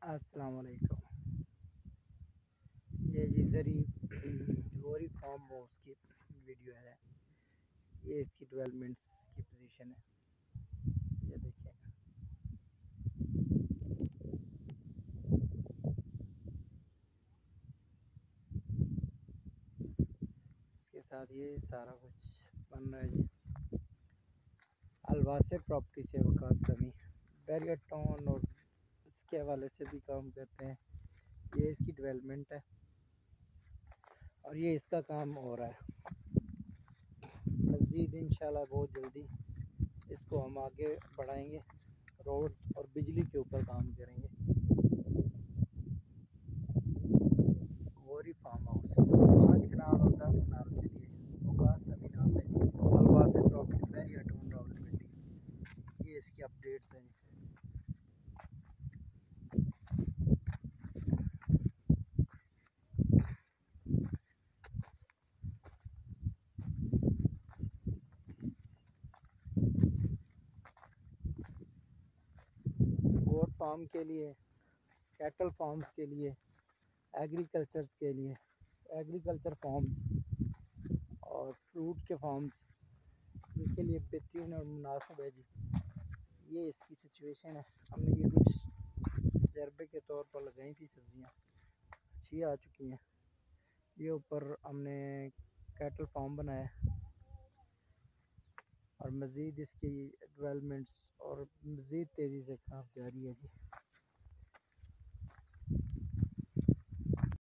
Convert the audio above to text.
अस्सलाम वालेकुम। ये जी जरी गोरी फार्म हाउस की वीडियो है। ये इसकी डेवलपमेंट्स की पोजीशन है। ये देखिए, इसके साथ ये सारा कुछ बन रहा है जी। अलवासे प्रॉपर्टी से वकास समी बैरियर टाउन और इसके हवाले से भी काम करते हैं। ये इसकी डेवलपमेंट है और ये इसका काम हो रहा है। मज़ीद इंशाल्लाह बहुत जल्दी इसको हम आगे बढ़ाएंगे। रोड और बिजली के ऊपर काम करेंगे। गोरी फार्म हाउस 5 कनाल और 10 कनाल के लिए वकास समी नाम है जी। अलवा से प्रॉपर्टी बैरियर टाउन रावलपिंडी। ये इसकी अपडेट्स हैं जी। गोट फार्म के लिए, कैटल फार्म्स के लिए, एग्रीकल्चर्स के लिए, एग्रीकल्चर फार्म्स और फ्रूट के फार्म्स, इनके लिए बेहतरीन और मुनासिब है जी। ये इसकी सिचुएशन है। हमने ये कुछ तजर्बे के तौर पर लगाई थी सब्जियाँ, अच्छी आ चुकी हैं। ये ऊपर हमने कैटल फार्म बनाया और मज़ीद इसकी डेवलपमेंट्स और मज़ीद तेज़ी से काम जारी है जी।